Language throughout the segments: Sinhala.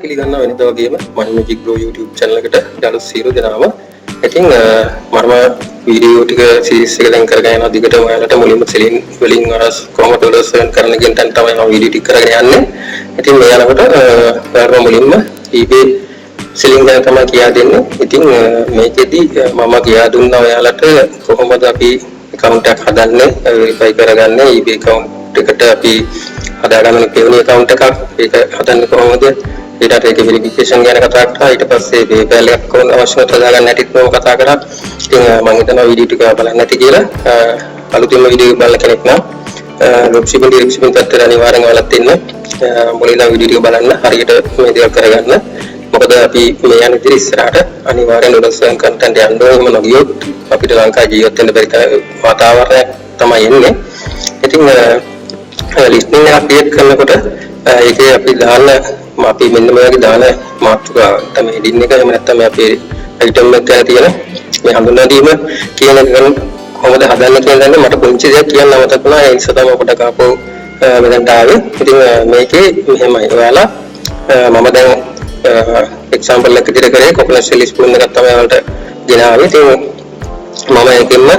පිළිගන්නවා වෙනදා වගේම Magic Grow YouTube channel එකට යාළුවෝ සියලු දෙනාම. ඉතින් මම වීඩියෝ ටික සීරීස් එක දැන් කරගෙන යනවා. දිගට ඔයාලට මුලින්ම සෙලින් වලින් අරස් කොහොමද ඩොලර්ස් earn කරන්න කියන තැන තමයි මම වීඩියෝ ටික කරගෙන යන්නේ. ඉතින් මේ යනකොට ඔයාලට මුලින්ම eBay සෙලින් ගැන තමයි කියා දෙන්නේ. ඉතින් මේකෙදි මම කියා දුන්නා ඔයාලට කොහොමද අපි account එකක් හදන්නේ, verify කරගන්නේ eBay account එකට අපි හදාගන්න පෙවුණි account එකක් ඒක හදන්නේ කොහොමද? ඊට ඒක වෙරිෆිකේෂන් ගැන කතා කරා. ඊට පස්සේ PayPal account අවශ්‍යතාව හදාගන්න හැටිත් මම කතා කරා. ඉතින් මම හිතනවා වීඩියෝ ටික බලන්න නැති කියලා. අලුතින්ම වීඩියෝ බලන කෙනෙක් නම් dropshipping description පැත්තට අනිවාර්යෙන් ඔයාලත් ඉන්න. මුලින්ම වීඩියෝ ටික බලන්න හරියට මේ දේවල් කරගන්න. මොකද අපි මේ යන ඉතින් ඉස්සරහට අනිවාර්යෙන් ඩොලර්ස් content යන්න ඕනම නොගියොත් අපිට ලංකාවේ ජීවත් වෙන්න බැරි වාතාවරණයක් තමයි එන්නේ. ඉතින් listening එකක් ක්‍රියේට් කරනකොට ඒකේ අපි දාන්න අපි මෙන්න මේ වගේ දාන මාතෘකාව තමයි හෙඩින් එක. එහෙම නැත්නම් අපේ item එක ගැන තියෙන මේ හඳුන්වා දීම කියන එක කොහොමද හදන්න කියන දන්නේ මට පුංචි දෙයක් කියන්න මතක් වුණා. ඒ නිසා තමයි ඔබට කාපෝ මෙතනට ආවේ. ඉතින් මේකේ මෙහෙමයි. ඔයාලා මම දැන් එක්සැම්පල් එකක් විදිහට කරේ කොකනට් ෂෙල් ස්පූන් එකක් තමයි ඔයාලට ගෙනාවේ. ඉතින් මම ඒකෙන්ම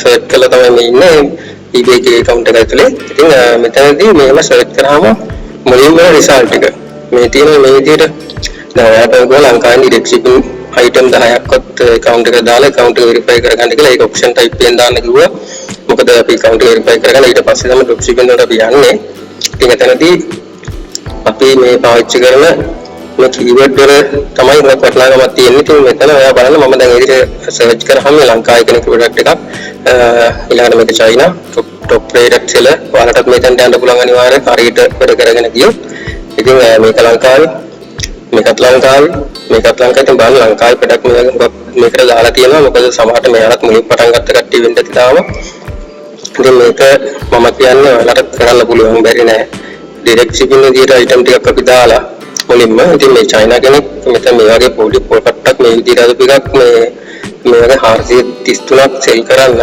සර්ච් කළා තමයි මේ ඉන්නේ eBay account එක ඇතුලේ. ඉතින් මෙතනදී මේව සර්ච් කරාම මුලින්ම රිසල්ට් එක මේ තියෙන මේ විදිහට දැන් ඔයාලට ඔයගොල්ලෝ ලංකාවේ direct shipping item 10ක්වත් account එකට දාලා account එක verify කරගන්න කියලා ඒක option type එකෙන් දාන්න කිව්වා. මොකද අපි account එක verify කරගන්න ඊට පස්සේ තමයි drop shipping වලට අපි යන්නේ. ඉතින් එතනදී අපි මේ පාවිච්චි කරන මේ keyword වල තමයි මේ වටිනාකමක් තියෙන්නේ. ඉතින් මෙතන ඔයා බලන්න මම දැන් ඒ විදිහට search කරාම මේ ලංකාවේ කෙනෙක් product එකක් ඊළඟට මේක China top rated seller ඔයාලටත් මෙතෙන්ට යන්න පුළුවන් අනිවාර්යයෙන් හරියට වැඩ කරගෙන ගියොත්. ඉතින් මේක ලංකාවේ මේකත් ලංකාවේ ඉතින් බලන්න ලංකාවේ ප්‍රොඩක්ට් මේකට දාලා තියෙනවා. මොකද සමහරට මෙයාලත් මුලින් පටන් ගත්ත කට්ටිය වෙන්න ඇති තාම. ඉතින් මේක මම කියන්නේ ඔයාලට කරන්න පුළුවන් බැරි නෑ. ඩිරෙක්ට් shipping විදියට item ටිකක් අපි දාලා මුලින්ම ඉතින් මේ China කෙනෙක් මෙතන මේ වගේ පොඩි පොකට්ටක් මේ විදියට අදපු එකක් මේ වගේ 433ක් සෙල් කරන්න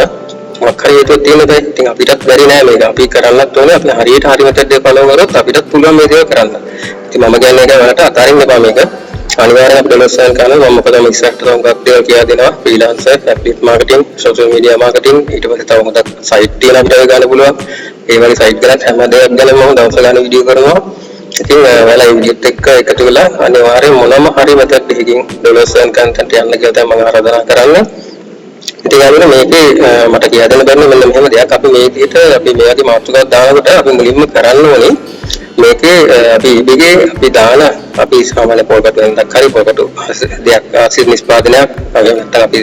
මොකක් හරි හේතුවක් තියෙන බෑ. ඉතින් අපිටත් බැරි නෑ මේක. අපි කරන්නත් ඕනේ. අපි හරියට හරි මෙතෙක් දෙක follow කරොත් අපිටත් පුළුවන් මේ දේවල් කරන්න. ඉතින් මම කියන්නේ ඒක වලට අතාරින්න එපා මේක. අනිවාර්යයෙන් අපි ඩොලර්ස් earn කරනවා. මම මොකද මේ ඉස්සරහට තව ගොඩක් දේවල් කියලා දෙනවා. freelancer, affiliate marketing, social media marketing ඊට පස්සේ තව මොකක් site තියෙන අපිට ගන්න පුළුවන්. ඒ වගේ site ගලත් හැම දෙයක් ගැන මම දවස් ගාන වීඩියෝ කරනවා. ඉතින් ඔයාලා මේ වීඩියෝත් එක්ක එකතු වෙලා අනිවාර්යයෙන් මොනම හරි මෙතෙක් දෙකකින් ඩොලර්ස් earn content යන්න කියලා තමයි මම ආරාධනා කරන්නේ. ඉතින් අනිත් මේකේ මට කියලා දෙන්න බැන්නේ මෙන්න මෙහෙම දෙයක්. අපි මේ විදිහට අපි මේ වගේ මාතෘකාවක් දානකොට අපි මුලින්ම කරන්න ඕනේ මේකේ අපි ඉබේ අපි දාන අපි සාමාන්‍ය පොකට වෙනදක් හරි පොකට දෙයක් ආසිර නිෂ්පාදනයක් නැත්නම් අපි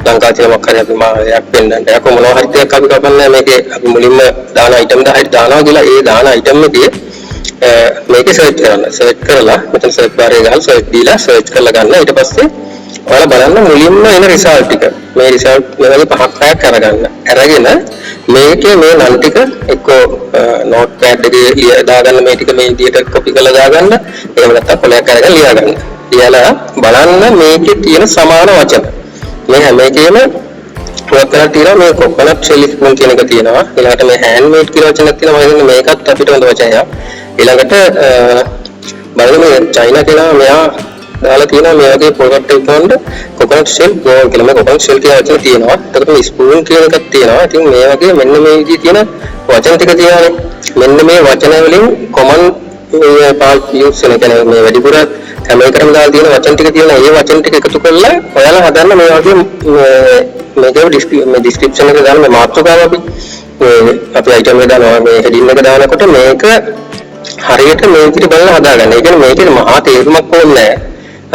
ලංකාවේ මොකක් හරි අපි මායක් පෙන්නන්න යක් මොනවා හරි දෙයක් අපි කපන්නේ මේකේ අපි මුලින්ම දාන item 10ට දානවා කියලා ඒ දාන item එකේ මේකේ search කරලා මෙතන search bar එක ගහලා search දීලා search කරලා ගන්න. ඊට පස්සේ ඔයාලා බලන්න මුලින්ම එන result ටික. මේ result මේ වගේ පහක් හයක් අරගන්න. අරගෙන මේකේ මේ නම් ටික එක්කෝ notepad එකේ දාගන්න මේ ටික මේ විදිහට copy කරලා දාගන්න. එහෙම නැත්නම් පොලයක් අරගෙන ලියා ගන්න. ලියලා බලන්න මේකේ තියෙන සමාන වචන. මේ හැම එකේම ප්‍රොක් කරලා තියෙනවා මේ coconut shell spoon කියන එක තියෙනවා. ඊළඟට මේ handmade කියලා වචනක් තියෙනවා. මම හිතන්නේ මේකත් අපිට හොඳ වචනයක්. ඊළඟට බලන්න මේ China කියලා මෙයා දාලා තියෙනවා මේ වගේ product එකක් වොන්ඩ coconut shell gold කියලා. මේ coconut shell කියලා වචන තියෙනවා. එතකොට මේ spoon කියන එකක් තියෙනවා. ඉතින් මේ වගේ මෙන්න මේ විදිහේ තියෙන වචන ටික තියෙනවානේ. මෙන්න මේ වචන වලින් common මේ part use වෙන කෙනෙක් මේ වැඩිපුර හැම එකටම දාලා තියෙන වචන ටික තියෙනවා. ඒ වචන ටික එකතු කරලා ඔයාලා හදන්න මේ වගේ මේකේ description එක දාන්න මේ මාතෘකාව අපි item එක දානවා මේ heading එක දානකොට මේක හරියට මේ විදිහට බලලා හදාගන්න. ඒ කියන්නේ මේකේ මහා තේරුමක් ඕනේ නැහැ.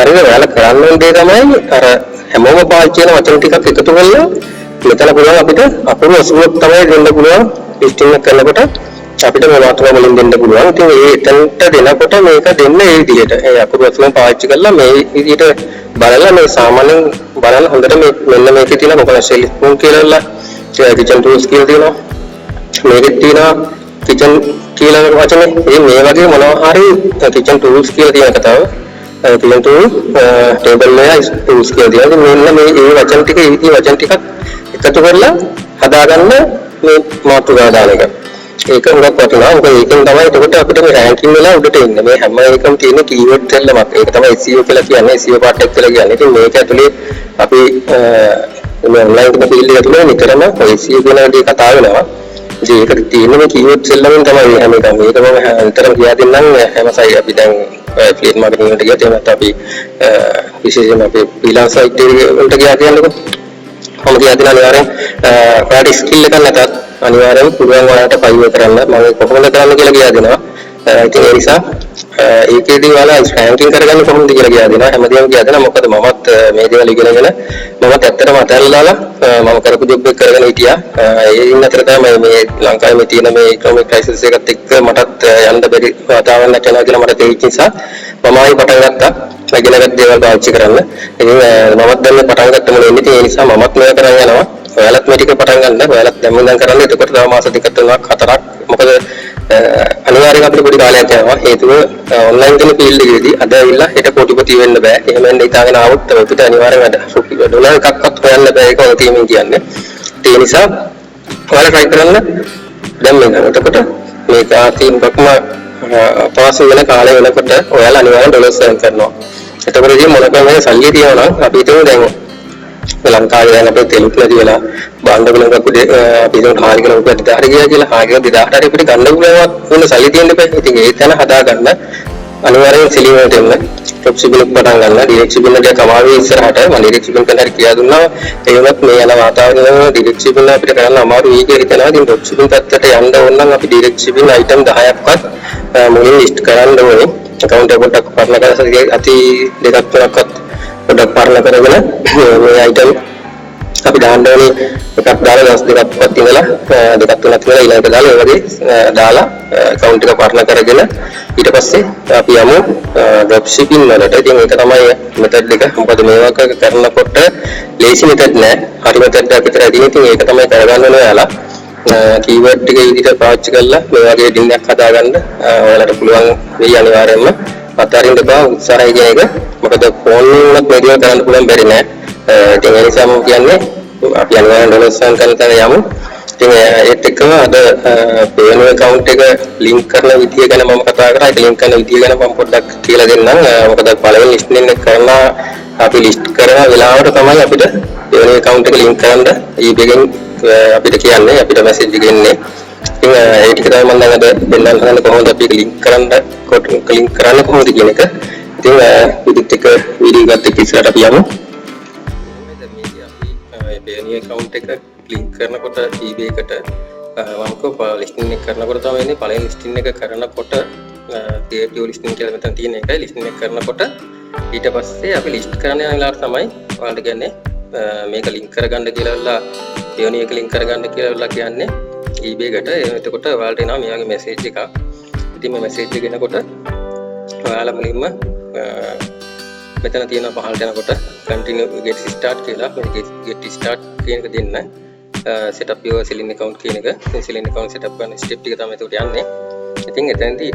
හරිද? ඔයාලා කරන්න ඕන දේ තමයි අර හැමෝම පාවිච්චි කරන වචන ටිකක් එකතු කරලා මෙතන පුළුවන් අපිට අපුරු 80ක් තමයි දෙන්න පුළුවන්. ලිස්ටිං එක කරනකොට අපිට මේ මාතෘකාව වලින් දෙන්න පුළුවන්. ඉතින් ඒ එතනට දෙනකොට මේක දෙන්න ඒ විදිහට. ඒ අපුරු 80ක් පාවිච්චි කරලා මේ විදිහට බලලා මේ සාමාන්‍යයෙන් බලන්න හොඳට මේ මෙන්න මේකේ තියෙන coconut shell spoon කියලා kitchen tools කියලා තියෙනවා. මේකේ තියෙනවා kitchen කියලා වචනේ. මේ වගේ මොනවා හරි kitchen tools කියලා තියෙන කතාව. kitchen tool table layer tools කියලා තියෙනවා. මෙන්න මේ වචන ටික එකතු කරලා හදාගන්න මේ මාතෘකාව දාන එක. ඒක උගක් වටිනවා. මොකද ඒකෙන් තමයි එතකොට අපිට මේ රෑන්කින් වෙලා උඩට එන්නේ. මේ හැම එකම තියෙන කීවර්ඩ් දෙල්ලමක්. ඒක තමයි SEO කියලා කියන්නේ. SEO part එක කියලා කියන්නේ. ඉතින් මේක ඇතුලේ අපි මේ ඔන්ලයින් කියන ෆීල්ඩ් එක ඇතුලේ නිතරම SEO කියන දේ කතා වෙනවා. ඉතින් ඒකට තියෙන මේ කීවර්ඩ් දෙල්ලමෙන් තමයි හැම එකම. මේක මම නිතරම කියා දෙන්නම් හැම සයි අපි දැන් ෆ්ලීට් මාකටිං වලට ගියත් එහෙම නැත්නම් අපි විශේෂයෙන්ම අපේ ෆ්‍රීලාන්ස් සයිට් වලට ගියා කියන්නකො. මම කියා දෙන අනිවාර්යෙන් ඔයාලට ස්කිල් එකක් නැතත් අනිවාර්යෙන් පුළුවන් ඔයාලට ෆයිල් කරන්න මම කොහොමද කරන්න කියලා කියා දෙනවා. ඉතින් ඒ නිසා ඒකේදී ඔයාලා රෑන්කින් කරගන්න කොහොමද කියලා කියා දෙනවා. හැමදේම කියා දෙනවා. මොකද මමත් මේ දේවල් ඉගෙනගෙන මමත් ඇත්තටම අතහැරලා මම කරපු ජොබ් එක කරගෙන හිටියා. ඒකින් අතර තමයි මේ ලංකාවේ තියෙන මේ ඉකොනොමික් ක්‍රයිසිස් එකත් එක්ක මටත් යන්න බැරි වාතාවරණයක් යනවා කියලා මට තේරිච්ච නිසා මම ආයෙ පටන් ගත්තා. ඉගෙනගත් දේවල් පාවිච්චි කරන්න. ඉතින් මමත් දැන් පටන් ගත්තම නෙමෙයි. ඒ නිසා මමත් මේක කරන් යනවා. ඔයාලත් මේ ටික පටන් ගන්න. ඔයාලත් දැන් ඉඳන් කරන්න. එතකොට තව මාස දෙකක් තුනක් හතරක්. මොකද අනිවාර්යයෙන් අපිට පොඩි කාලයක් යනවා. හේතුව ඔන්ලයින් කියන ෆීල්ඩ් එකේදී අද ඇවිල්ලා හෙට කොටිපති වෙන්න බෑ. එහෙම වෙන්න හිතාගෙන ආවොත් අපිට අනිවාර්යෙන් වැඩ ඩොලර් එකක්වත් හොයන්න බෑ. ඒක ඔය ටීමින් කියන්නේ. ඒ නිසා ඔයාලා try කරන්න. දැන් මේක. එතකොට මේක ආතීන්කම පාස් වෙන කාලය වෙනකොට ඔයාලා අනිවාර්යෙන් ඩොලර්ස් earn කරනවා. එතකොට ඉතින් මොනකම මේ සල්ලිය තියනවා නම් අපි හිතමු දැන් ලංකාවේ දැන් අපේ තෙලුත් නැති වෙලා බාණ්ඩවලක අපි හිතමු හාරි කියලා උපත් 2000 ගියා කියලා හාරි කියලා 2000ට අපිට ගන්න පුළුවන් වුණ සල්ලි තියෙන්න බෑ. ඉතින් ඒ තැන හදා ගන්න අනිවාර්යෙන් සෙලින් වලට එන්න ටොප් සිබින් පටන් ගන්න. ඩිරෙක්ට් සිබින් එක කමාවේ ඉස්සරහට මම ඩිරෙක්ට් සිබින් කරලා කියා දුන්නා. ඒ වුණත් මේ යන වාතාවරණය ඩිරෙක්ට් සිබින් අපිට කරන්න අමාරුයි කියලා හිතනවා. ඉතින් ටොප් සිබින් පැත්තට යන්න ඕන නම් අපි ඩිරෙක්ට් සිබින් අයිටම් 10ක්වත් මුලින් ලිස්ට් කරන්න ඕනේ. account එක පොඩ්ඩක් පරණ කරලා අති දෙකක් තුනක්වත් පොඩ්ඩක් පරණ කරගෙන මේ item අපි දාන්න ඕනේ. එකක් දාලා දවස් දෙකක්වත් ඉඳලා දෙකක් තුනක් ඉඳලා ඊළඟට දාලා ඒ වගේ දාලා account එක පරණ කරගෙන ඊට පස්සේ අපි යමු drop shipping වලට. ඉතින් ඒක තමයි method එක. මොකද මේ වගේ කරනකොට lazy method නෑ. හරි method එකක් විතරයි තියෙන්නේ. ඉතින් ඒක තමයි කරගන්න ඕනේ ඔයාලා. කීවර්ඩ් ටික විදිහට පාවිච්චි කරලා මේ වගේ ඩින්නක් හදාගන්න ඔයාලට පුළුවන් වෙයි අනිවාර්යයෙන්ම. අතරින් දෙපා උත්සාහය කියන එක. මොකද ෆෝන් වලත් මේ දේවල් කරන්න පුළුවන් බැරි නෑ. ඉතින් ඒ නිසා මම කියන්නේ අපි අනිවාර්යෙන් ඩොලර්ස් earn කරන තැන යමු. ඉතින් ඒත් එක්කම අද පේන account එක link කරන විදිය ගැන මම කතා කරා. ඒක link කරන විදිය ගැන මම පොඩ්ඩක් කියලා දෙන්නම්. මොකද පළවෙනි listening එක කරලා අපි list කරන වෙලාවට තමයි අපිට පේන account එක link කරන්න ඊබෙගෙන් අපිට කියන්නේ අපිට message එක එන්නේ. ඉතින් ඒ ටික තමයි මම දැන් අද දෙන්නන්න හදන්නේ කොහොමද අපි ඒක link කරන්න කොහොමද කියන එක. ඉතින් විදිහට එක වීඩියෝ එකත් එක්ක ඉස්සරහට අපි යමු. මේ account එක link කරනකොට eBay එකට මම කො listing එක කරනකොට තමයි එන්නේ. පළවෙනි listing එක කරනකොට creative listing කියලා මෙතන තියෙන එකයි. listing එක කරනකොට ඊට පස්සේ අපි list කරන්න යන වෙලාවට තමයි ඔයාලට කියන්නේ මේක link කරගන්න කියලා දෙවෙනි එක link කරගන්න කියලා කියන්නේ eBay එකට. එතකොට ඔයාලට එනවා මේ වගේ message එකක්. ඉතින් මේ message එක එනකොට ඔයාලා මුලින්ම මෙතන තියෙන පහළට යනකොට continue get start කියලා මේ get start කියන එක දෙන්න. set up your selling account කියන එක. මේ selling account set up කරන step ටික තමයි එතකොට යන්නේ. ඉතින් එතනදී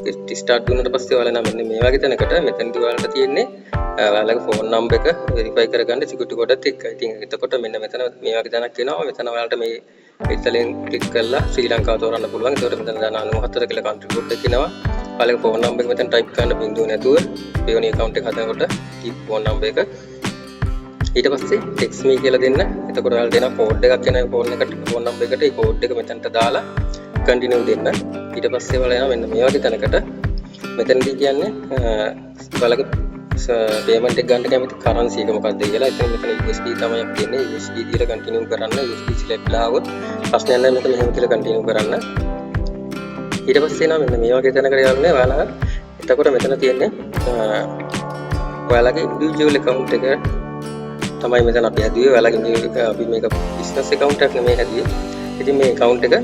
get start දුන්නාට පස්සේ ඔයාලා නම් මෙන්න මේ වගේ තැනකට මෙතනදී ඔයාලට තියෙන්නේ ඔයාලගේ phone number එක verify කරගන්න security code එකත් එක්ක. ඉතින් එතකොට මෙන්න මෙතන මේ වගේ තැනක් එනවා. මෙතන ඔයාලට මේ ඉතලෙන් ක්ලික් කරලා ශ්‍රී ලංකාව තෝරන්න පුළුවන්. ඒකට මෙතන දාන 94 කියලා country code එක එනවා. ඔයාලගේ phone number එක මෙතන type කරන්න බින්දුව නැතුව පේවනි account එක හදනකොට phone number එක ඊට පස්සේ text me කියලා දෙන්න. එතකොට ඔයාලට එන code එකක් එන phone number එකට ඒ code එක මෙතනට දාලා continue දෙන්න. ඊට පස්සේ ඔයාලා එනවා මෙන්න මේ වගේ තැනකට. මෙතනදී කියන්නේ ඔයාලගේ payment එක ගන්න කැමති currency එක මොකක්ද කියලා. ඉතින් මෙතන USD තමයි අපි දෙන්නේ. USD දීලා continue කරන්න. USD select ලා આવොත් ප්‍රශ්නයක් නැහැ. මෙතන මෙහෙම කියලා continue කරන්න. ඊට පස්සේ නම් මෙන්න මේ වගේ තැනකට යන්නේ ඔයාලා. එතකොට මෙතන තියෙන්නේ ඔයාලගේ individual account එක තමයි මෙතන අපි හැදුවේ. ඔයාලගේ අපි මේක business account එකක් නෙමෙයි හැදුවේ. ඉතින් මේ account එක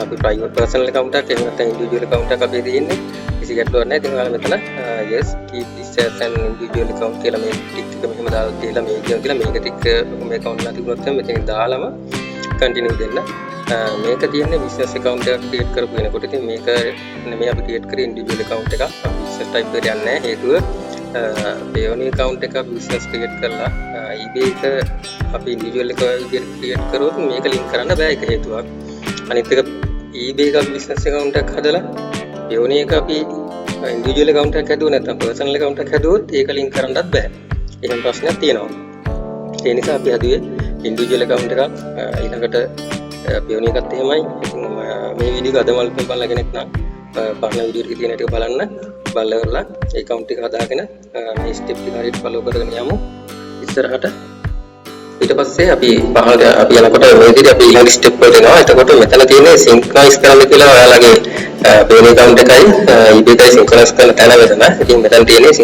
අපි private personal account එකක් එහෙම නැත්නම් individual account එකක් අපි දෙන්නේ. කිසි ගැටලුවක් නැහැ. ඉතින් ඔයාලා මෙතන yes keep this as an individual account කියලා මේ ටික් එක මෙහෙම දාලා තියලා මේ කියලා මේක ටික මේ account එක තිබුණොත් මෙතන දාලාම continue දෙන්න. මේක තියෙන්නේ business account එකක් create කරපු වෙනකොට. ඉතින් මේක නෙමෙයි අපි create කරේ individual account එකක්. අපි business type එකට යන්නේ නැහැ. හේතුව payoneer account එකක් business create කරලා eBay එක අපි individual එක විදිහට create කරොත් මේක link කරන්න බෑ. ඒක හේතුවක්. අනිත් එක eBay එක බිස්නස් account එකක් හදලා Payoneer එක අපි ඉන්ඩිවිජුවල් account එකක් හැදුවා නැත්නම් පර්සනල් account එකක් හැදුවොත් ඒක ලින්ක් කරන්නත් බෑ. එහෙම ප්‍රශ්නයක් තියෙනවා. ඒ නිසා අපි හදුවේ ඉන්ඩිවිජුවල් account එකක්. ඊළඟට Payoneer එකත් එහෙමයි. ඉතින් මේ වීඩියෝ එක අදමල් බලලා කෙනෙක් නම් පාන වීඩියෝ එකේ තියෙන ටික බලන්න. බලලා ඒ account එක හදාගෙන මේ ස්ටෙප් ටික හරියට ෆලෝ කරගෙන යමු ඉස්සරහට. ඊට පස්සේ අපි පහළට අපි යනකොට මේ විදිහට අපි ඊළඟ ස්ටෙප් වලට එනවා. එතකොට මෙතන තියෙන්නේ සින්ක්‍රොනයිස් කරන්න කියලා ඔයාලගේ Payoneer account එකයි eBay එකයි සින්ක්‍රොනයිස් කරන තැන මෙතන. ඉතින් මෙතන තියෙන්නේ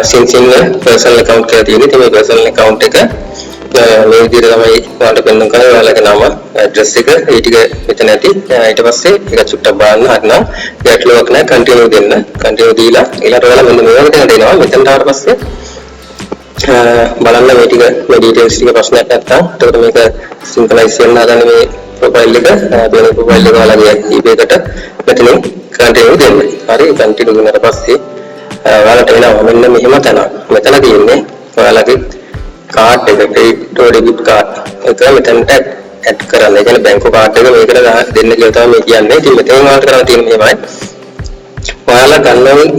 සින් personal account කියලා තියෙන්නේ. ඉතින් මේ personal account එක මේ විදිහට තමයි ඔයාලට පෙන්වන්න කරන්නේ. ඔයාලගේ නම, address එක, ඒ ටික මෙතන ඇති. ඊට පස්සේ ඒක චුට්ටක් බලන්න හරිනම් ගැටලුවක් නැහැ continue දෙන්න. continue දීලා ඊළඟට ඔයාලා මෙන්න මේ වගේ දෙනවා. මෙතනට ආවට පස්සේ බලන්න මේ ටික මේ details ටික ප්‍රශ්නයක් නැත්තම් එතකොට මේක සින්ක්‍රොනයිස් කරන්න හදන්නේ මේ ප්‍රොෆයිල් එක Payoneer ප්‍රොෆයිල් එක ඔයාලගේ eBay එකට මෙතනින් continue දෙන්න. හරි continue දුන්නාට පස්සේ ඔයාලට එනවා මෙන්න මෙහෙම තැනක්. මෙතන තියෙන්නේ ඔයාලගේ කාඩ් එක credit or debit card එක මෙතනට ඇඩ් කරන්න. ඒ කියන්නේ බැංකු කාඩ් එක මේකට දෙන්න කියලා තමයි මේ කියන්නේ. ඉතින් මෙතන ඔයාලට කරන්න තියෙන්නේ මෙහෙමයි. ඔයාලා ගන්න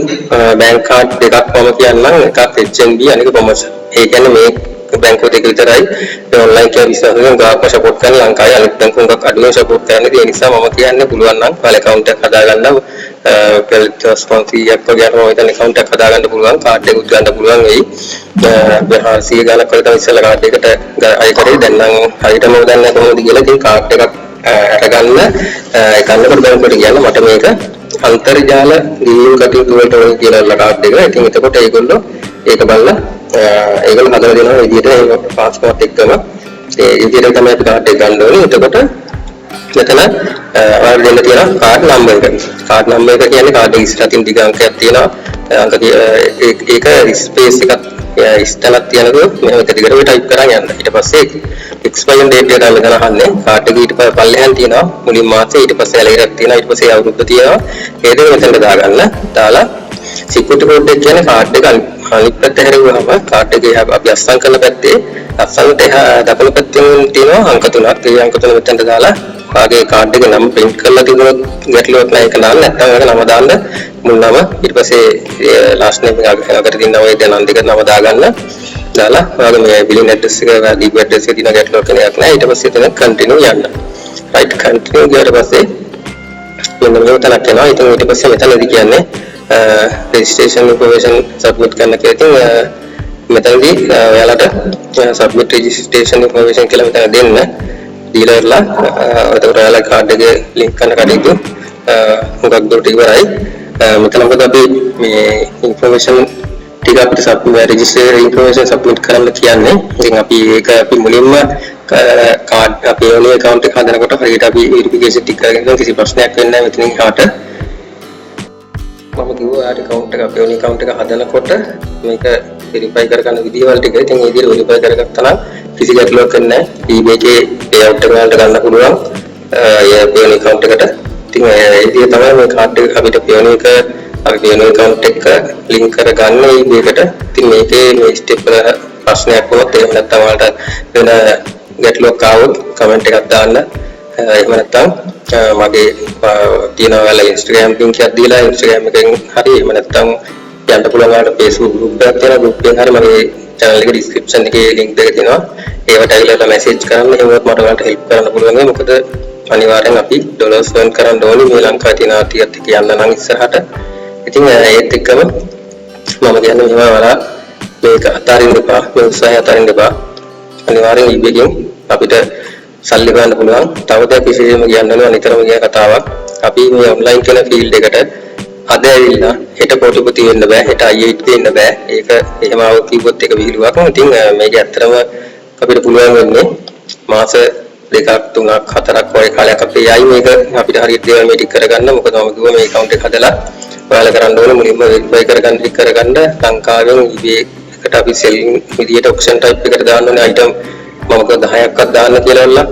බැංක් කාඩ් දෙකක් මම කියන්නම්. එකක් HNB අනික කොමර්ෂල්. ඒ කියන්නේ මේ බැංකු දෙක විතරයි මේ ඔන්ලයින් කියලා විශ්වාසයෙන් ගාප සපෝට් කරන ලංකාවේ අනිත් බැංකු එකක් අඩුවෙන් සපෝට් කරන්නේ. ඒ නිසා මම කියන්නේ පුළුවන් නම් ඔයාලා account එකක් හදාගන්න ස්පොන්සර්යක් වගේ අරම හිතන account එකක් හදාගන්න පුළුවන්. කාඩ් එකක් ගන්න පුළුවන් වෙයි. 100 ගානක් වගේ තමයි ඉස්සෙල්ලා කාඩ් එකට අය කරේ. දැන් නම් හරියටම දන්නේ නැහැ කොහොමද කියලා. ඉතින් කාඩ් එකක් අරගන්න එකන්නකට බැංකුවට කියන්න මට මේක අන්තර්ජාල ගිහින් කටයුතු වලට ඕන කියලා කාඩ් එක. ඉතින් එතකොට ඒගොල්ලෝ ඒක බලලා ඒගොල්ලෝ හදලා දෙනවා විදිහට ඒ පාස්පෝර්ට් එක්කම ඒ විදිහට තමයි අපි කාඩ් එක ගන්න ඕනේ. එතකොට මෙතන ඔයාලා දෙන්න තියෙන කාඩ් නම්බර් එක. කාඩ් නම්බර් එක කියන්නේ කාඩ් එක ඉස්සරහින් තියෙන දිග අංකයක් තියෙනවා. අංක ඒක ස්පේස් එකක් ඉස්සතලක් තියනකොට මෙහෙම එක දිගට ඔය ටයිප් කරන් යන්න. ඊට පස්සේ expiry date එක තමයි මෙතන අහන්නේ. කාඩ් එක ඊට පල්ලෙහාන් තියෙනවා මුලින් මාසේ. ඊට පස්සේ ඇලෙරක් තියෙනවා. ඊට පස්සේ අවුරුද්ද තියෙනවා. ඒ දෙක මෙතනට දාගන්න. දාලා security code එක කියන්නේ කාඩ් එක අනිත් පැත්ත හැරෙවුවාම කාඩ් එකේ අපි අස්සම් කරන පැත්තේ අස්සම්ට දකුණු පැත්තෙන් තියෙනවා අංක 3ක්. ඒ අංක 3 මෙතනට දාලා ඔයාගේ කාඩ් එකේ නම print කරලා තිබුණොත් ගැටලුවක් නැහැ. ඒක දාන්න. නැත්නම් ඔයාගේ නම දාන්න මුල් නම. ඊට පස්සේ last name එක අගට තියෙන ඔය දෙනන් දෙක නම දාගන්න. දාලා ඔයාගේ මේ billing address එක DB address එක තියෙන ගැටලුවක් නැහැ. ඊට පස්සේ එතන continue යන්න. right continue ගියාට පස්සේ මෙන්න මේ තැනක් එනවා. ඉතින් ඊට පස්සේ මෙතනදී කියන්නේ registration information submit කරන්න කියලා. ඉතින් මෙතනදී ඔයාලට submit registration information කියලා මෙතන දෙන්න. දීලාලා එතකොට ඔයාලා කාඩ් එකේ link කරන කඩේදී මොකක් දුරට ඉවරයි. මෙතන මොකද අපි මේ information ටික අපිට register information submit කරන්න කියන්නේ. ඉතින් අපි ඒක අපි මුලින්ම කාඩ් අපේ Payoneer account එක හදනකොට හරියට අපි verification ටික කරගෙන කිසි ප්‍රශ්නයක් වෙන්නේ නැහැ මෙතනින් එහාට. මම කිව්වා ආට account එක Payoneer account එක හදනකොට මේක verify කරගන්න විදිහවල ටික. ඉතින් ඒ විදිහට verify කරගත්තා නම් කිසි ගැටලුවක් නැහැ. eBay එකේ payout එක වලට ගන්න පුළුවන් Payoneer account එකට. ඉතින් ඒ විදිහ තමයි මේ කාඩ් එක අපිට Payoneer එක අපි Payoneer account එක link කරගන්න eBay එකට. ඉතින් මේකේ මේ step වල ප්‍රශ්නයක් වුණොත් එහෙම නැත්නම් ඔයාලට වෙන ගැටලුවක් ආවොත් comment එකක් දාන්න. එහෙම නැත්නම් මගේ තියෙන ඔයාලා Instagram link එකක් දීලා Instagram එකෙන් හරි එහෙම නැත්නම් යන්න පුළුවන් ඔයාලට Facebook group එකක් තියෙනවා. group එකෙන් හරි මගේ channel එකේ description එකේ link දෙක තියෙනවා. ඒවට ඇවිල්ලා message කරන්න. එහෙමවත් මට ඔයාලට help කරන්න පුළුවන්. මොකද අනිවාර්යෙන් අපි dollars earn කරන්න ඕනේ මේ ලංකාවේ තියෙන ආර්ථිකයත් එක්ක යන්න නම් ඉස්සරහට. ඉතින් ඒත් එක්කම මම කියන්නේ මෙහෙම ඔයාලා මේක අතාරින්න එපා. මේ උත්සාහය අතාරින්න එපා. අනිවාර්යෙන් eBay එකෙන් අපිට සල්ලි ගන්න පුළුවන්. තව දෙයක් විශේෂයෙන්ම කියන්න ඕන අනිතරම කියන කතාවක්. අපි මේ ඔන්ලයින් කියන ෆීල්ඩ් එකට අද ඇවිල්ලා හෙට කොටිපති වෙන්න බෑ. හෙට IIT වෙන්න බෑ. ඒක එහෙම ආව කිව්වොත් ඒක විහිළුවක්. ඉතින් මේක ඇත්තටම අපිට පුළුවන් වෙන්නේ මාස 2ක් 3ක් 4ක් වගේ කාලයක් අපි යයි මේක අපිට හරියට දේවල් මේ ටික කරගන්න. මොකද මම කිව්වා මේ account එක හදලා ඔයාලා කරන්න ඕනේ මුලින්ම verify කරගන්න ලංකාවෙන් eBay එකට අපි selling විදියට auction type එකට දාන්න ඕනේ item මම 10ක්වත් දාන්න කියලා.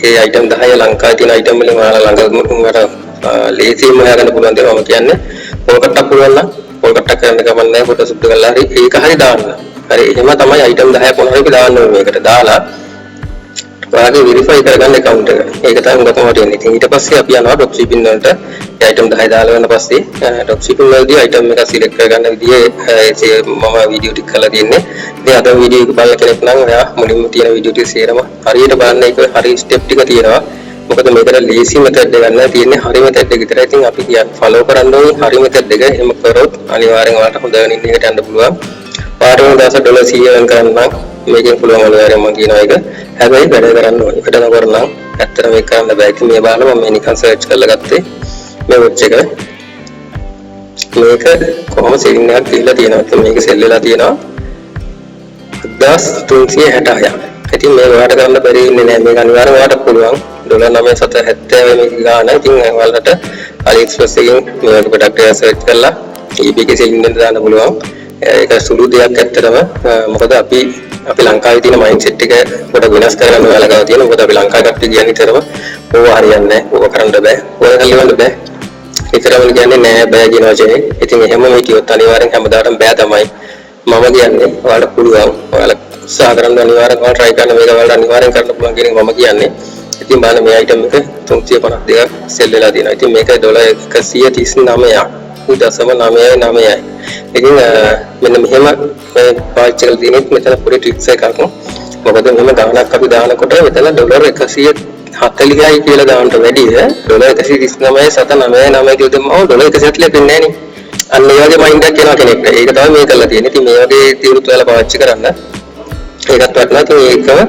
ඒ item 10 ලංකාවේ තියෙන item වලින් ඔයාලා ළඟ ලේසියෙන්ම හොයාගන්න පුළුවන් දේ මම කියන්නේ. පොල්කට්ටක් පුළුවන් නම් පොල්කට්ටක් කරන්න ගමන් නැහැ. ෆොටෝ සුද්ධ කරලා හරි ඒක හරි දාන්න. හරි එහෙම තමයි item 10 15 දාන්න ඕනේ මේකට. දාලා ඔයාගේ වෙරිෆයි කරගන්න account එක. ඒක තමයි උඹ තමයි තියෙන්නේ. ඉතින් ඊට පස්සේ අපි යනවා drop shipping වලට. ඒ item 10 දාලා ගන්න පස්සේ drop shipping වලදී item එක select කරගන්න විදිහේ මම වීඩියෝ ටික කරලා තියෙන්නේ. ඉතින් අද වීඩියෝ එක බලන කෙනෙක් නම් ඔයා මුලින්ම තියෙන වීඩියෝ ටික සේරම හරියට බලන්න ඒක හරි step ටික තියෙනවා. මොකද මේකට ලේසි method එක ගන්න තියෙන්නේ හරි method එක විතරයි. ඉතින් අපි කියන්නේ follow කරන්න ඕනේ හරි method එක. එහෙම කරොත් අනිවාර්යෙන් ඔයාලට හොඳ earning එකකට යන්න පුළුවන්. පාරේ දවස් ඩොලර් 100 earn කරන්න මේකෙන් පුළුවන් අනිවාර්යෙන් මම කියනවා ඒක. හැබැයි වැඩ කරන්න ඕනේ. වැඩ නොකරන නම් ඇත්තටම මේක කරන්න බෑ. ඉතින් මේ බලලා මම නිකන් search කරලා ගත්තේ මේ watch එක. මේක කොහොම selling එකක් දීලා තියෙනවා. ඉතින් මේක sell වෙලා තියෙනවා 1366. ඉතින් මේ ඔයාලට කරන්න බැරි ඉන්නේ නෑ. මේක අනිවාර්යෙන් ඔයාලට පුළුවන්. ඩොලර් 970 මේක ගාන. ඉතින් ඔයාලට AliExpress එකෙන් මේක product එක search කරලා eBay එකේ selling එක දාන්න පුළුවන්. ඒක සුළු දෙයක් ඇත්තටම. මොකද අපි ලංකාවේ තියෙන මයින්ඩ්සෙට් එක පොඩ වෙනස් කරගන්න ඔයාලා ගාව තියෙනවා. මොකද අපි ලංකාවේ කට්ටිය කියන්නේ නිතරම ඕවා හරියන්නේ නැහැ. ඕවා කරන්න බෑ. ඕවා හරියවන්න බෑ. නිතරම කියන්නේ නෑ බෑ කියන වචනේ. ඉතින් එහෙම මේ කිව්වොත් අනිවාර්යෙන් හැමදාටම බෑ තමයි. මම කියන්නේ ඔයාලට පුළුවන්. ඔයාලා උත්සාහ කරන්න අනිවාර්යෙන් ඔයාලා try කරන්න මේක ඔයාලට අනිවාර්යෙන් කරන්න පුළුවන් කියන එක මම කියන්නේ. ඉතින් බලන්න මේ item එක 352ක් sell වෙලා තියෙනවා. ඉතින් මේක ඩොලර් 139ක්. 0.999යි. ඉතින් මෙන්න මෙහෙම පාවිච්චි කරලා තියෙනෙත් මෙතන පොඩි ට්‍රික්ස් එකක්. මොකද මෙහෙම ගාණක් අපි දානකොට මෙතන ඩොලර් 140යි කියලා දාන්නට වැඩිය ඩොලර් 139.999 කියලා දෙමම ඩොලර් 140 දෙන්නේ නැහැ නේ. අන්න ඒ වගේ මයින්ඩ් එකක් එනවා කෙනෙක්ට. ඒක තමයි මේ කරලා තියෙන්නේ. ඉතින් මේ වගේ තියුණු වල පාවිච්චි කරන්න ඒකත් වටනවා. ඉතින් ඒකම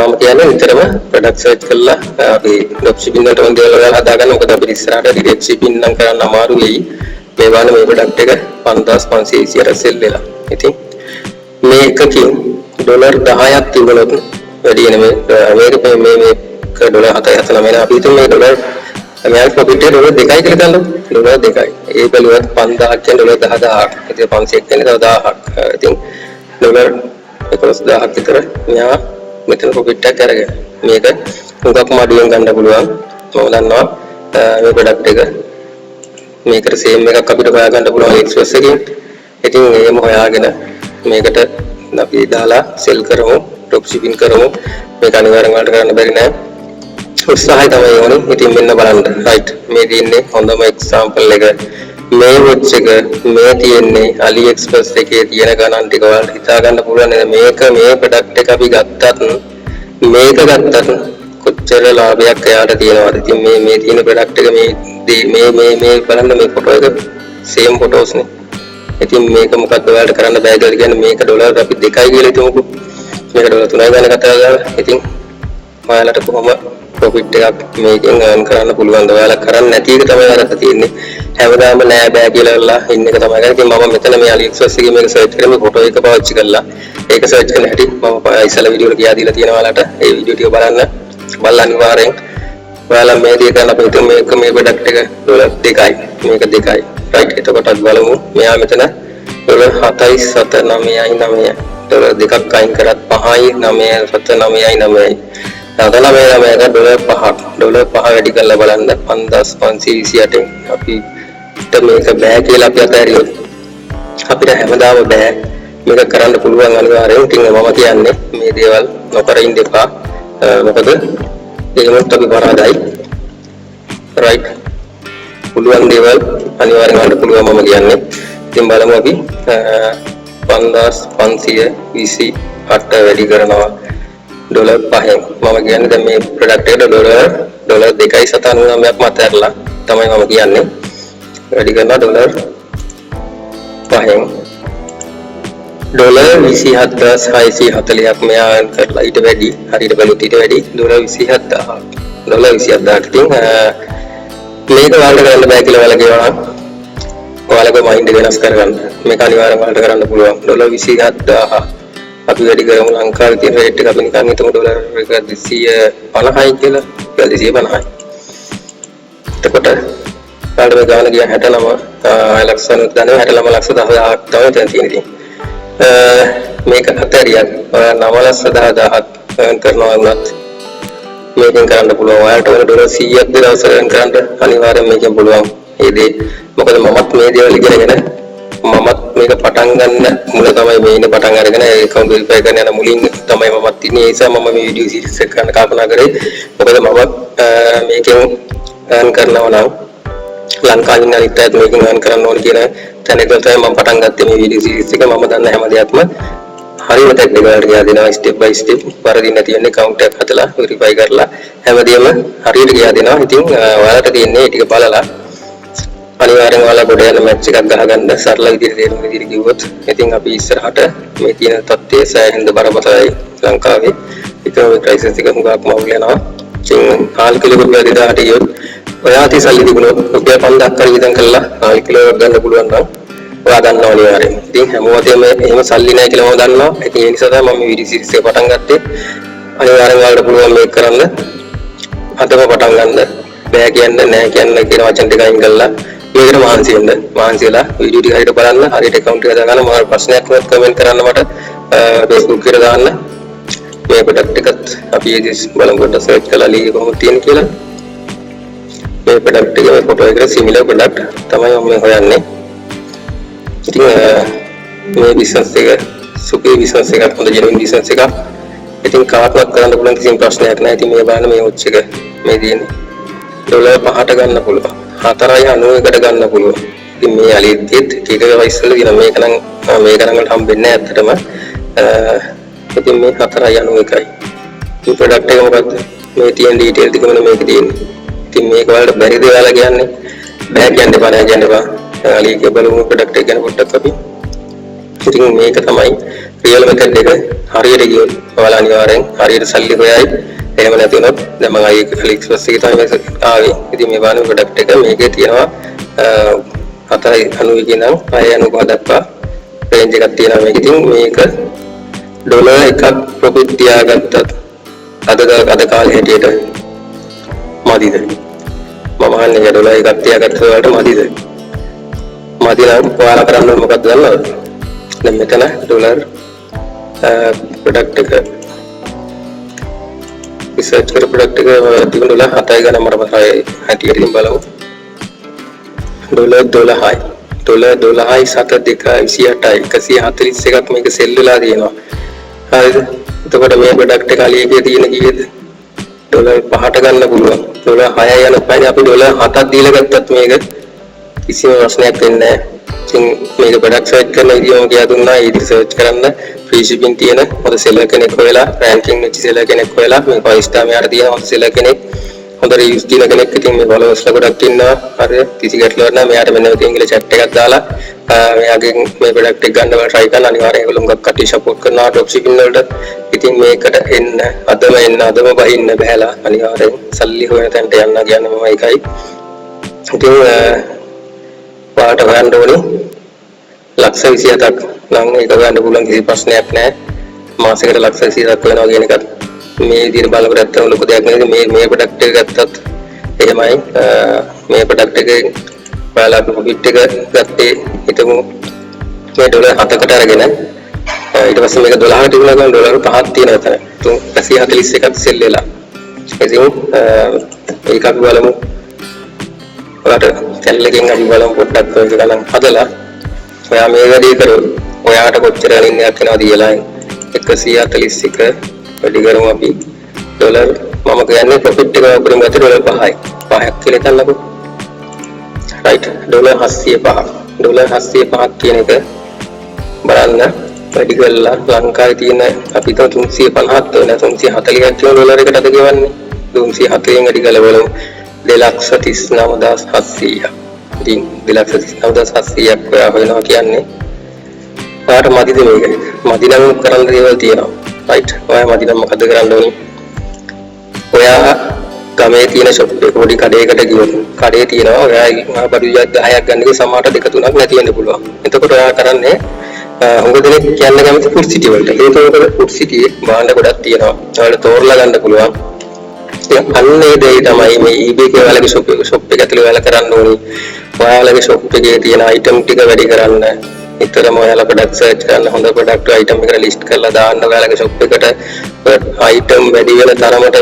මම කියන්නේ නිතරම ප්‍රොඩක්ට් සර්ච් කරලා අපි ඩ්‍රොප් shipping වලට වන්දි වල හදාගන්න. මොකද අපිට ඉස්සරහට ඩිරෙක්ට් shipping නම් කරන්න අමාරු වෙයි. මේ වань මේ ප්‍රොඩක්ට් එක 5520ට සෙල් වෙලා. ඉතින් මේකකින් ඩොලර් 10ක් තිබුණොත් වැඩි වෙන මේක ඩොලර් 7.79 අපි හිතමු මේ ඩොලර් මෙයාගේ ප්‍රොෆිට් එක ඩොලර් 2යි කියලා ගන්නකො. ඩොලර් 2යි. ඒ බැලුවත් 5000ක් කියන ඩොලර් 10000ක්. ඉතින් 500ක් කියන්නේ 10000ක්. ඉතින් ඩොලර් 11000ක් විතර මෙයා මෙතන ප්‍රොෆිට් එකක් අරගෙන මේක හුඟක් මඩුවෙන් ගන්න පුළුවන්. මම දන්නවා මේ ප්‍රොඩක්ට් එක මේකට සේම් එකක් අපිට හොයාගන්න පුළුවන් AliExpress එකෙන්. ඉතින් එහෙම හොයාගෙන මේකට අපි දාලා සෙල් කරමු, ඩ්‍රොප් shipping කරමු. මේක අනිවාර්යෙන් වලට කරන්න බැරි නෑ. උත්සාහය තමයි ඕනේ. ඉතින් මෙන්න බලන්න. right. මේ තියෙන්නේ හොඳම example එක. මේ watch එක මේ තියෙන්නේ AliExpress එකේ තියෙන ගණන් ටික වලට හිතා ගන්න පුළුවන් නේද? මේක මේ ප්‍රොඩක්ට් එක අපි ගත්තත් මේක ගත්තත් කොච්චර ලාභයක් එයාට තියෙනවද? ඉතින් මේ තියෙන ප්‍රොඩක්ට් එක මේ බලන්න මේ ෆොටෝ එක සේම් ෆොටෝස් නේ. ඉතින් මේක මොකක්ද ඔයාලට කරන්න බෑ කියලා කියන්නේ මේක ඩොලර් අපි 2යි කියලා හිතමුකෝ. මේක ඩොලර් 3යි ගන්න කතා කරලා ඉතින් ඔයාලට කොහොම ප්‍රොෆිට් එකක් මේකෙන් earn කරන්න පුළුවන්ද? ඔයාලා කරන්නේ නැති එක තමයි අරක තියෙන්නේ. හැමදාම නෑ බෑ කියලා ඉන්න එක තමයි කරන්නේ. ඉතින් මම මෙතන මේ AliExpress එකේ මේක සර්ච් කරලා මේ ෆොටෝ එක පාවිච්චි කරලා ඒක සර්ච් කරන හැටි මම ඉස්සලා වීඩියෝ එක ගියා දීලා තියෙනවා ඔයාලට. ඒ වීඩියෝ ටික බලන්න අනිවාර්යෙන් ඔයාලා මේ දේ කරන්න අපිට මේක මේ ප්‍රොඩක්ට් එක ඩොලර් 2යි. මේක 2යි. right. එතකොට අපි බලමු. මෙයා මෙතන ඩොලර් 7.79යි. ඩොලර් 2ක් අයින් කරත් 5යි 9.79යි. ඩොලර් 5ක්. ඩොලර් 5 වැඩි කරලා බලන්න 5528න් අපිට මේක බෑ කියලා අපි අතහැරියොත් අපිට හැමදාම බෑ. මේක කරන්න පුළුවන් අනිවාර්යෙන්. ඉතින් මම කියන්නේ මේ දේවල් නොකර ඉන්න එපා. මොකද ඒකත් අපි පරාදයි. right. පුළුවන් දේවල් අනිවාර්යෙන් වලට පුළුවන් මම කියන්නේ. ඉතින් බලමු අපි 5528 වැඩි කරනවා ඩොලර් 5න්. මම කියන්නේ දැන් මේ ප්‍රොඩක්ට් එකට ඩොලර් 2.99ක් මතරලා තමයි මම කියන්නේ. වැඩි කරනවා ඩොලර් 5න්. ඩොලර් 27640ක් මෙයා earn කරලා ඊට වැඩි හරියට බලුත් ඊට වැඩි ඩොලර් 27000ක්. ඩොලර් 27000ක්. ඉතින් මේක වලට කරන්න බෑ කියලා ඔයාලා කියනවා නම් ඔයාලගේ මයින්ඩ් එක වෙනස් කරගන්න. මේක අනිවාර්යෙන් වලට කරන්න පුළුවන්. ඩොලර් 27000 අපි වැඩි කරමු. ලංකාවේ තියෙන රේට් එක අපි නිකන් හිතමු ඩොලර් එක 250යි කියලා. 250යි. එතකොට ඔයාලට මේ ගාන ගියා 69 ලක්ෂ නුත් 69 ලක්ෂ 10000ක් තමයි දැන් තියෙන්නේ. මේක අතරියක් 9,10,000ක් earn කරනවා වුණත් මේකෙන් කරන්න පුළුවන්. ඔයාලට වෙන ඩොලර් 100ක් දවසට earn කරන්න අනිවාර්යෙන් මේකෙන් පුළුවන්. ඒ දේ මොකද මමත් මේ දේවල් ඉගෙනගෙන මමත් මේක පටන් ගන්න මුල තමයි මේ ඉන්නේ පටන් අරගෙන account verify කරන්න යන මුලින් තමයි මමත් ඉන්නේ. ඒ නිසා මම මේ වීඩියෝ සීරීස් එක කරන්න කල්පනා කරේ. මොකද මම මේකෙන් earn කරනවා නම් ලංකාවේ ඉන්න අනිත් අයත් මේකෙන් earn කරන්න ඕන කියන තැන ඉඳන් තමයි මම පටන් ගත්තේ මේ වීඩියෝ සීරීස් එක. මම දන්න හැම දෙයක්ම හරියට ටෙක්නිකල් එකට ගියා දෙනවා step by step. වරදින්න තියෙන්නේ account එකක් හදලා verify කරලා හැමදේම හරියට ගියා දෙනවා. ඉතින් ඔයාලට තියෙන්නේ ටික බලලා අනිවාර්යෙන් ඔයාලා ගොඩ යන මැච් එකක් ගහගන්න සරල විදිහට තේරුම් විදිහට කිව්වොත් ඉතින් අපි ඉස්සරහට මේ තියෙන තත්ත්වය සෑහෙන බරපතලයි ලංකාවේ. ඉතින් ක්‍රයිසිස් එක හුඟක් මවුල් යනවා. ඉතින් 4 කිලෝ රුපියල් 2000ට ගියොත් ඔයාට සල්ලි තිබුණොත් රුපියල් 5000ක් කර වියදම් කරලා 4 කිලෝ ගන්න පුළුවන් නම් ඔයා ගන්නවා අනිවාර්යෙන්. ඉතින් හැමෝටම එහෙම සල්ලි නැහැ කියලා මම දන්නවා. ඉතින් ඒ නිසා තමයි මම මේ වීඩියෝ සීරීස් එක පටන් ගත්තේ. අනිවාර්යෙන් ඔයාලට පුළුවන් මේක කරන්න. අදම පටන් ගන්න. බෑ කියන්නේ නැහැ කියන වචන ටික අයින් කරලා මේකට මහන්සි වෙන්න. මහන්සි වෙලා වීඩියෝ ටික හරියට බලන්න. හරියට account එක දාගන්න. මොකද ප්‍රශ්නයක් වුණත් කමෙන්ට් කරන්න මට Facebook එකට දාන්න. මේ ප්‍රොඩක්ට් එකත් අපි ඒකස් බලමුකොට සර්ච් කරලා ලීග කොහොමද තියෙන්නේ කියලා. මේ ප්‍රොඩක්ට් එකේ ෆොටෝ එකට සිමිලර් ප්‍රොඩක්ට් තමයි මම හොයන්නේ. ඉතින් මේ බිස්නස් එක සුපේ බිස්නස් එකක් හොඳ ජෙනුයින් බිස්නස් එකක්. ඉතින් කාටවත් කරන්න පුළුවන් කිසිම ප්‍රශ්නයක් නැහැ. ඉතින් මේ බලන්න මේ ඔච් එක මේ තියෙන්නේ ඩොලර් 5ට ගන්න පුළුවන්. 4.91කට ගන්න පුළුවන්. ඉතින් මේ අලියෙත් ටික ඉස්සෙල්ලා දින මේක නම් මේක නම් වලට හම්බෙන්නේ නැහැ ඇත්තටම. ඉතින් මේ 4.91යි. මේ ප්‍රොඩක්ට් එක මොකද්ද? මේ තියෙන ඩීටේල් ටික මෙන්න මේක තියෙන්නේ. ඉතින් මේක වලට බැරිද ඔයාලා කියන්නේ? බෑ කියන්න එපා නෑ කියන්න එපා. අලියේ බලමු ප්‍රොඩක්ට් එක ගැන පොඩ්ඩක් අපි. ඉතින් මේක තමයි රියල් මෙතඩ් එක. හරියට ගියොත් ඔයාලා අනිවාර්යෙන් හරියට සල්ලි හොයයි. එහෙම නැති වුණොත් දැන් මම ආයේ AliExpress එකේ තමයි ආවේ. ඉතින් මේ බලන ප්‍රොඩක්ට් එක මේකේ තියෙනවා 4.90 කියන 6.90 දක්වා රේන්ජ් එකක් තියෙනවා මේක. ඉතින් මේක ඩොලර් එකක් ප්‍රොෆිට් තියාගත්තත් අද කාලේ හැටියට මදිද? මම අහන්නේ ඩොලර් එකක් තියාගත්තට වලට මදිද? මදි නම් ඔයාලා කරන්න ඕනේ මොකක්ද දන්නවද? දැන් මෙතන ඩොලර් ප්‍රොඩක්ට් එක රිසර්ච් කර ප්‍රොඩක්ට් එක තිබුණ ඩොලර් 7යි ගන්න මට මතකයි හැටියට ඉතින් බලමු. ඩොලර් 12යි. ඩොලර් 12යි 7.228යි 141ක් මේක සෙල් වෙලා තියෙනවා. හරිද? එතකොට මේ ප්‍රොඩක්ට් එක අලියේදී තියෙන කීයද? ඩොලර් 5ට ගන්න පුළුවන්. ඩොලර් 6යි යන පයින් අපි ඩොලර් 7ක් දීලා ගත්තත් මේක කිසිම ප්‍රශ්නයක් වෙන්නේ නැහැ. ඉතින් මේක ප්‍රොඩක්ට් සර්ච් කරන විදියම කියලා දුන්නා. ඒ විදිහට සර්ච් කරන්න ෆ්‍රී shipping තියෙන හොඳ සෙලර් කෙනෙක් හොයලා රෑන්කින් වෙච්ච සෙලර් කෙනෙක් හොයලා මේ 5 star මෙයාට තියෙන හොඳ සෙලර් කෙනෙක් හොඳ රිවිව්ස් තියෙන කෙනෙක්. ඉතින් මේ followers ලා ගොඩක් ඉන්නවා. හරිද? කිසි ගැටලුවක් නැහැ. මෙයාට මෙන්න මේ ඉංග්‍රීසි chat එකක් දාලා මෙයාගෙන් මේ ප්‍රොඩක්ට් එක ගන්න බල try කරන්න අනිවාර්යෙන් ඒගොල්ලෝ මුගක් කටි support කරනවා drop shipping වලට. ඉතින් මේකට එන්න අදම බහින්න බහැලා අනිවාර්යෙන් සල්ලි හොයන තැනට යන්න කියන්නේ මම ඒකයි. ඉතින් පාට හොයන්න ඕනේ ලක්ෂ 27ක් නම් ඒක ගන්න පුළුවන් කිසි ප්‍රශ්නයක් නැහැ. මාසෙකට ලක්ෂ 27ක් වෙනවා කියන එකත් මේ විදිහට බලනකොට ඇත්තම ලොකු දෙයක් නෙවෙයි. මේ ප්‍රොඩක්ට් එක ගත්තත් එහෙමයි. මේ ප්‍රොඩක්ට් එකේ ඔයාලා ප්‍රොෆිට් එක ගත්තේ හිතමු මේ ඩොලර් 7කට අරගෙන ඊට පස්සේ මේක 12කට තිබුණා ගමන් ඩොලර් 5ක් තියෙනවා එතන. 341ක් සෙල් වෙලා. ඉතින් ඒක අපි බලමු. ඔයාලට කැලලකින් අපි බලමු පොඩ්ඩක් ඔය ගණන් හදලා ඔයා මේ වැඩේ කරොත් ඔයාට කොච්චර ගණන් එකක් වෙනවද කියලා 141 වැඩි කරමු අපි ඩොලර් මම කියන්නේ ප්‍රොෆිට් එක උඩින් ගත්තේ ඩොලර් 5යි 5ක් කියලා හිතන්නකෝ රයිට් ඩොලර් 705ක් කියන එක බලන්න වැඩි කරලා ලංකාවේ තියෙන අපි 350ක් වෙන 340ක් තියෙන ඩොලර් එකට අද ගෙවන්නේ 340න් වැඩි කරලා බලමු 2,39,700 ඉතින් 2,39,700ක් ඔයා වෙනවා කියන්නේ ඔයාට මදිද මේක? මදි නම් කරන්න දේවල් තියෙනවා. රයිට්. ඔයා මදි නම් මොකද කරන්න ඕනේ? ඔයා ගමේ තියෙන ෂොප් එක පොඩි කඩේකට ගියොත් කඩේ තියෙනවා ඔයා බඩු 10ක් ගන්නකෝ සමහරට 2-3ක් නැති වෙන්න පුළුවන්. එතකොට ඔයා කරන්නේ හොඟ දෙනෙක් කියන්න කැමති ෆුඩ් සිටි වලට. ඒක මොකද ෆුඩ් සිටියේ භාණ්ඩ ගොඩක් තියෙනවා. ඔයාලට තෝරලා ගන්න පුළුවන්. අන්න ඒ දේ තමයි මේ eBay එකේ ඔයාලගේ ෂොප් එක ඇතුලේ ඔයාලා කරන්න ඕනේ. ඔයාලගේ ෂොප් එකේ තියෙන item ටික වැඩි කරන්න. ඊතරම ඔයාලා ප්‍රොඩක්ට් සර්ච් කරන්න හොඳ ප්‍රොඩක්ට් item එකට ලිස්ට් කරලා දාන්න ඔයාලගේ ෂොප් එකට item වැඩි වෙන තරමට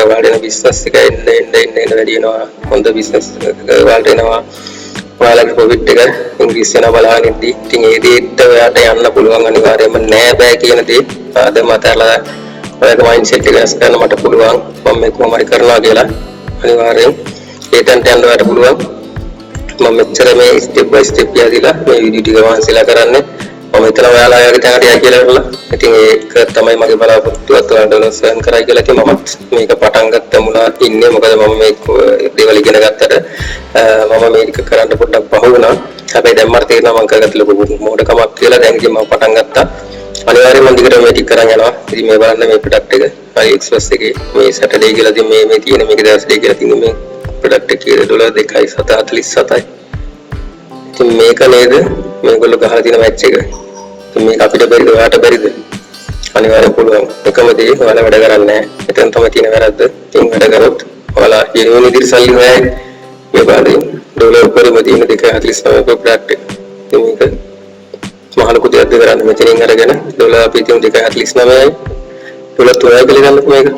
ඔයාලගේ බිස්නස් එක එන්න වැඩි වෙනවා. හොඳ බිස්නස් වලට එනවා. ඔයාලගේ ප්‍රොෆිට් එක ඉංග්‍රීසි වෙන බලහන් ඉද්දි ඉතින් ඒ දේට ඔයාලට යන්න පුළුවන් අනිවාර්යයෙන්ම නෑ බෑ කියන දේ අද මතලා ඔයාලගේ මයින්ඩ්සෙට් එක වෙනස් කරන්න මට පුළුවන් මම මේ කොහොම හරි කරනවා කියලා අනිවාර්යෙන් ඒතන්ට යන්න ඔයාලට පුළුවන් මම මෙච්චර මේ ස්ටෙප් බයි ස්ටෙප් යදිලා මේ වීඩියෝ ටික වාන්සිලා කරන්නේ මම හිතනවා ඔයාලා යාගේ තැනට යයි කියලා කරලා ඉතින් ඒක තමයි මගේ බලාපොරොත්තුවත් ඔයාලට ඩොලර්ස් earn කරයි කියලා ඉතින් මමත් මේක පටන් ගත්ත මුලා ඉන්නේ මොකද මම මේ දේවල් ඉගෙන ගත්තට මම මේක කරන්න පොඩ්ඩක් පහු වුණා හැබැයි දැන් මට තේරෙනවා මම කරගත්ත ලොකු මොඩකමක් කියලා දැන් ඉතින් මම පටන් ගත්තා අනිවාර්යයෙන්ම මම දිගටම මේ ටික කරන් යනවා ඉතින් මේ බලන්න මේ ප්‍රොඩක්ට් එක AliExpress එකේ මේ සැටර්ඩේ කියලා ඉතින් මේ තියෙන මේක දවස්ඩේ කියලා තියෙන මේ ප්‍රොඩක්ට් එකේ $2.47 ඉතින් මේක නේද මේගොල්ලෝ ගහලා තියෙන මැච් එක ඉතින් මේක අපිට බැරිද ඔයාලට බැරිද අනිවාර්යෙන් පුළුවන් එකම දේ ඔයාලා වැඩ කරන්නේ නැහැ එතන තමයි තියෙන වැරද්ද ඉතින් වැඩ කරොත් ඔයාලා ඊළඟ ඉදිරි සල්ලි හොයයි මේ බාලේ ඩොලර් උඩරම තියෙන 2.49 ප්‍රොඩක්ට් එක ඉතින් මේක මහ ලොකු දෙයක්ද කරන්නේ මෙතනින් අරගෙන ඩොලර් අපි තියෙන 2.49යි ඩොලර් 3යි කියලා ගන්නකො මේක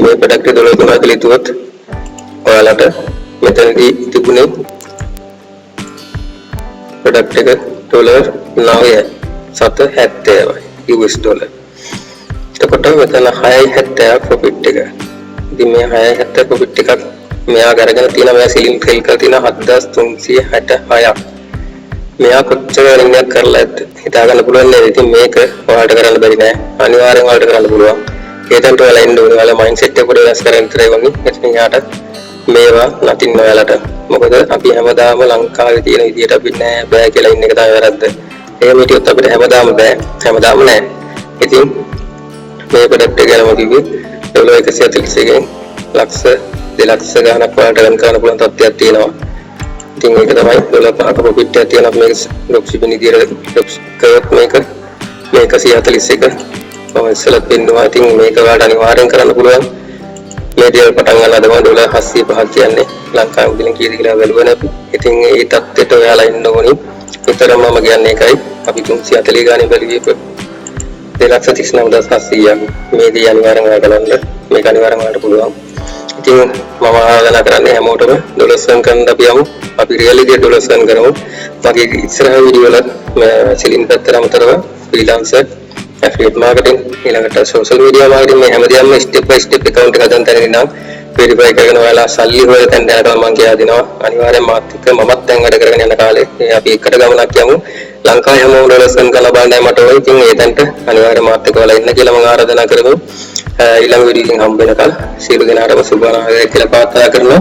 මේ ප්‍රොඩක්ට් එක ඩොලර් 3යි කියලා හිතුවොත් ඔයාලට මෙතනදී තිබුණේ ප්‍රොඩක්ට් එක ඩොලර් 9.70යි US ඩොලර්. එතකොට මෙතන 6.70 ප්‍රොෆිට් එක. ඉතින් මේ 6.70 ප්‍රොෆිට් එකක් මෙයා අරගෙන තියෙන මෙයා සීලින් ෆේල් කරලා තියෙන 7366ක්. මෙයා කොච්චර වලින්යක් කරලා ඇද්ද? හිතා ගන්න පුළුවන් නේද? ඉතින් මේක ඔයාලට කරන්න බැරි නෑ. අනිවාර්යෙන් ඔයාලට කරන්න පුළුවන්. ඒකට ඔයාලා ඉන්න ඕනේ. ඔයාලා මයින්ඩ්සෙට් එක පොඩ්ඩක් වෙනස් කරගෙන ඉතරයි වගේ. එතනින් යාට මේවා නැතිනම් ඔයාලට මොකද අපි හැමදාම ලංකාවේ තියෙන විදියට අපි නෑ බෑ කියලා ඉන්න එක තමයි වැරද්ද. එහෙම හිටියොත් අපිට හැමදාම බෑ. හැමදාම නෑ. ඉතින් මේ ප්‍රොඩක්ට් එක ගැනම කිව්වේ ඩොලර් 141කින් ලක්ෂ 2 ලක්ෂ ගණනක් වලට රන් කරන්න පුළුවන් තත්ත්වයක් තියෙනවා. ඉතින් ඒක තමයි ඩොලර් 5ක ප්‍රොෆිට් එකක් තියෙනවා මේක ඩ්‍රොප් ෂිපින් විදියට ඩ්‍රොප් කරොත් මේක 141 මම ඉස්සෙල්ලත් පෙන්නුවා. ඉතින් මේක ඔයාලට අනිවාර්යෙන් කරන්න පුළුවන්. මේ දේවල් පටන් ගන්න අදම ඩොලර් 705ක් කියන්නේ ලංකාවේ මුදලින් කීයද කියලා බලුවා නැති. ඉතින් ඒ තත්ත්වයට ඔයාලා ඉන්න ඕනි. විතරම මම කියන්නේ ඒකයි. අපි 340 ගානේ බැලුවේ 2,39,700ක්. මේ දේ අනිවාර්යෙන් ඔයාලා බලන්න. මේක අනිවාර්යෙන් ඔයාලට පුළුවන්. ඉතින් මම ආරාධනා කරන්නේ හැමෝටම ඩොලර්ස් earn කරන්න අපි යමු. අපි රියලිටි ඩොලර්ස් earn කරමු. මගේ ඉස්සරහ වීඩියෝ වල සිලින් පැත්තට අමතරව ෆ්‍රීලාන්සර් affiliate marketing ඊළඟට social media marketing මේ හැමදේම step by step account එක හදන්න තැනකින් නම් verify කරගෙන ඔයාලා සල්ලි හොයලා තැනට යනවා මම කියලා දෙනවා අනිවාර්යෙන් මාත් එක්ක මමත් දැන් වැඩ කරගෙන යන කාලේ අපි එකට ගමනක් යමු ලංකාවේ හැමෝම ඩොලර්ස් earn කරලා බලන්නයි මට ඕනේ ඉතින් ඒ තැනට අනිවාර්යෙන් මාත් එක්ක ඔයාලා ඉන්න කියලා මම ආරාධනා කරමු ඊළඟ වීඩියෝ එකෙන් හම්බ වෙනකල් සියලු දෙනාටම සුබ අනාගතයක් කියලා ප්‍රාර්ථනා කරනවා